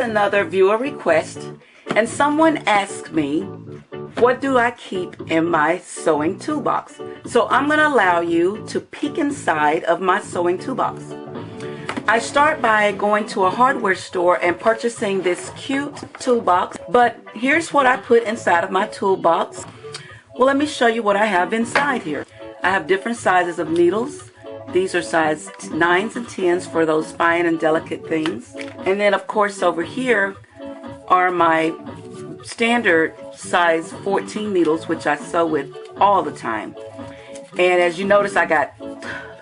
another viewer request, and someone asked me, what do I keep in my sewing toolbox? So I'm going to allow you to peek inside of my sewing toolbox. I start by going to a hardware store and purchasing this cute toolbox, but here's what I put inside of my toolbox. Well, let me show you what I have inside here. I have different sizes of needles. These are size 9s and 10s for those fine and delicate things. And then of course over here are my standard size 14 needles, which I sew with all the time. And as you notice, I got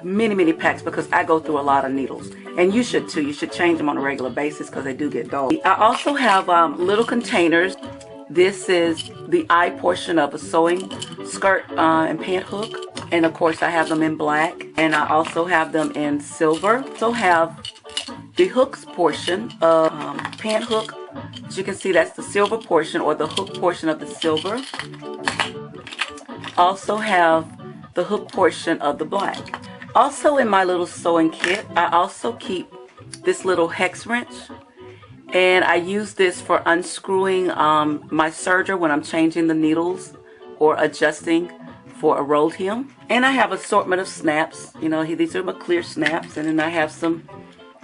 many packs because I go through a lot of needles. And you should too. You should change them on a regular basis because they do get dull. I also have little containers. This is the eye portion of a sewing skirt and pant hook. And of course I have them in black. And I also have them in silver. Also have the hooks portion of pant hook. As you can see, that's the silver portion, or the hook portion of the silver. Also have the hook portion of the black. Also in my little sewing kit, I also keep this little hex wrench, and I use this for unscrewing my serger when I'm changing the needles or adjusting for a rolled hem. And I have an assortment of snaps. You know, these are my clear snaps, and then I have some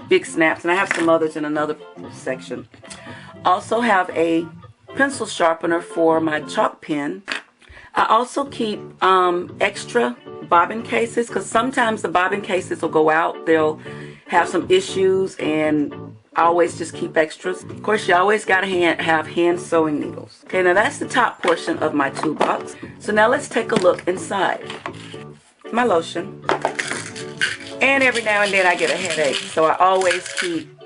big snaps, and I have some others in another section. Also have a pencil sharpener for my chalk pen. I also keep extra bobbin cases, because sometimes the bobbin cases will go out. They'll have some issues, and I always just keep extras. Of course, you always got to have hand sewing needles. Okay, now that's the top portion of my toolbox. So now let's take a look inside. My lotion. And every now and then I get a headache, so I always keep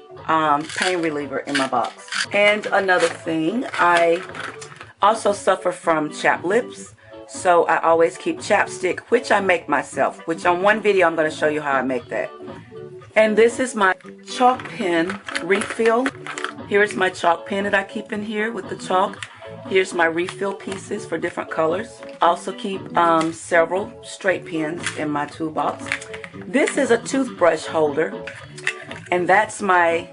pain reliever in my box. And another thing, I also suffer from chapped lips. So I always keep chapstick, which I make myself, which on one video I'm going to show you how I make that. And this is my chalk pen refill. Here's my chalk pen that I keep in here with the chalk. Here's my refill pieces for different colors. Also keep several straight pens in my toolbox. This is a toothbrush holder, and that's my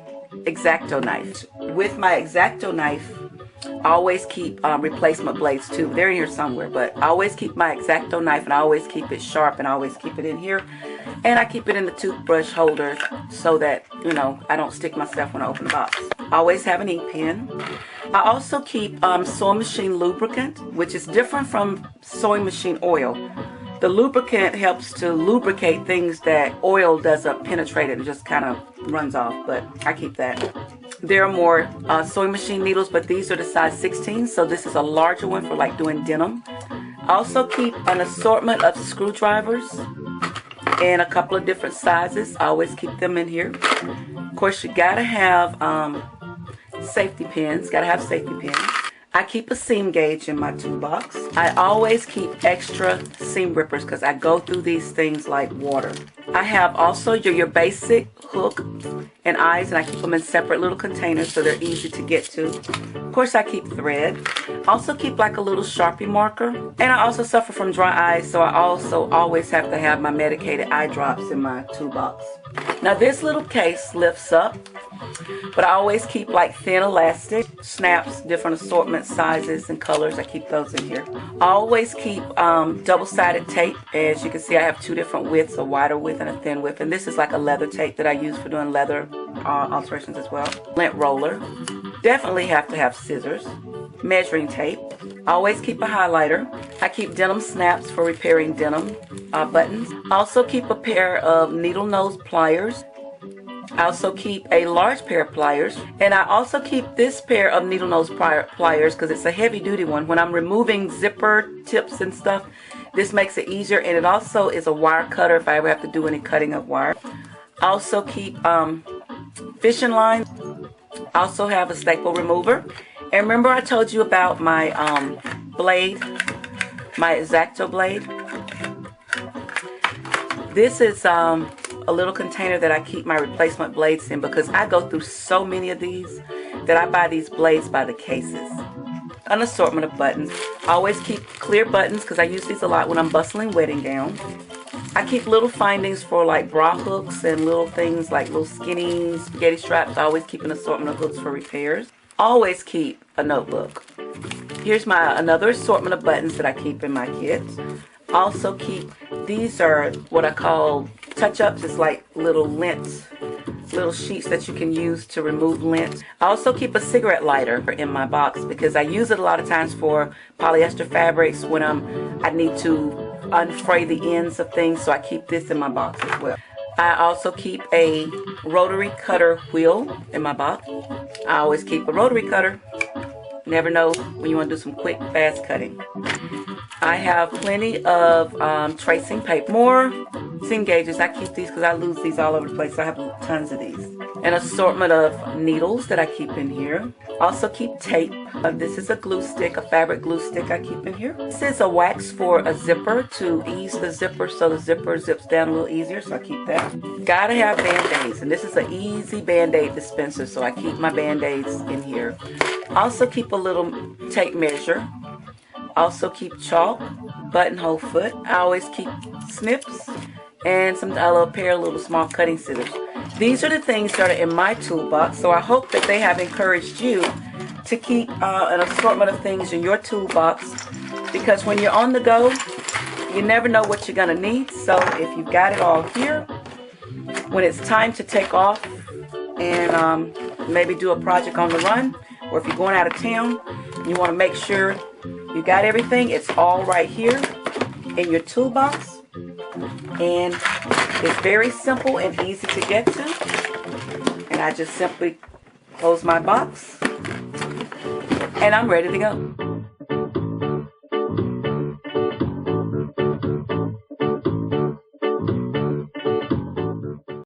X-Acto knife. With my X-Acto knife, I always keep replacement blades too. They're in here somewhere, but I always keep my X-Acto knife, and I always keep it sharp, and I always keep it in here. And I keep it in the toothbrush holder so that, you know, I don't stick myself when I open the box. I always have an ink pen. I also keep sewing machine lubricant, which is different from sewing machine oil. The lubricant helps to lubricate things that oil doesn't penetrate it and just kind of runs off, but I keep that. There are more sewing machine needles, but these are the size 16, so this is a larger one for like doing denim. I also keep an assortment of screwdrivers in a couple of different sizes. I always keep them in here. Of course, you gotta have safety pins. Gotta have safety pins. I keep a seam gauge in my toolbox. I always keep extra seam rippers because I go through these things like water. I have also your basic hook and eyes, and I keep them in separate little containers so they're easy to get to. Of course, I keep thread. I also keep like a little Sharpie marker. And I also suffer from dry eyes, so I also always have to have my medicated eye drops in my toolbox. Now this little case lifts up, but I always keep like thin elastic, snaps, different assortment sizes and colors. I keep those in here. I always keep double-sided tape. As you can see, I have two different widths, a wider width and a thin width. And this is like a leather tape that I use for doing leather alterations as well. Lint roller. Definitely have to have scissors. Measuring tape. I always keep a highlighter. I keep denim snaps for repairing denim buttons. I also keep a pair of needle nose pliers. I also keep a large pair of pliers, and I also keep this pair of needle nose pliers because it's a heavy duty one. When I'm removing zipper tips and stuff, this makes it easier, and it also is a wire cutter if I ever have to do any cutting of wire. I also keep fishing line. I also have a staple remover. And remember I told you about my blade, my X-Acto blade? This is a little container that I keep my replacement blades in because I go through so many of these that I buy these blades by the cases. An assortment of buttons. I always keep clear buttons because I use these a lot when I'm bustling wedding gowns. I keep little findings for like bra hooks and little things like little skinny spaghetti straps. I always keep an assortment of hooks for repairs. Always keep a notebook. Here's another assortment of buttons that I keep in my kit. Also keep, these are what I call touch-ups. It's like little lint, little sheets that you can use to remove lint. I also keep a cigarette lighter in my box because I use it a lot of times for polyester fabrics when I need to unfray the ends of things, so I keep this in my box as well. I also keep a rotary cutter wheel in my box. I always keep a rotary cutter. Never know when you want to do some quick, fast cutting. I have plenty of tracing paper. More seam gauges. I keep these because I lose these all over the place. So I have tons of these. An assortment of needles that I keep in here. Also keep tape. This is a glue stick, a fabric glue stick I keep in here. This is a wax for a zipper to ease the zipper so the zipper zips down a little easier, so I keep that. Gotta have Band-Aids, and this is an easy Band-Aid dispenser, so I keep my Band-Aids in here. Also keep a little tape measure. Also keep chalk, buttonhole foot. I always keep snips and a little pair of little small cutting scissors. These are the things that are in my toolbox, so I hope that they have encouraged you to keep an assortment of things in your toolbox, because when you're on the go, you never know what you're going to need. So if you've got it all here, when it's time to take off and maybe do a project on the run, or if you're going out of town, you want to make sure you got everything, it's all right here in your toolbox. And it's very simple and easy to get to. And I just simply close my box and I'm ready to go.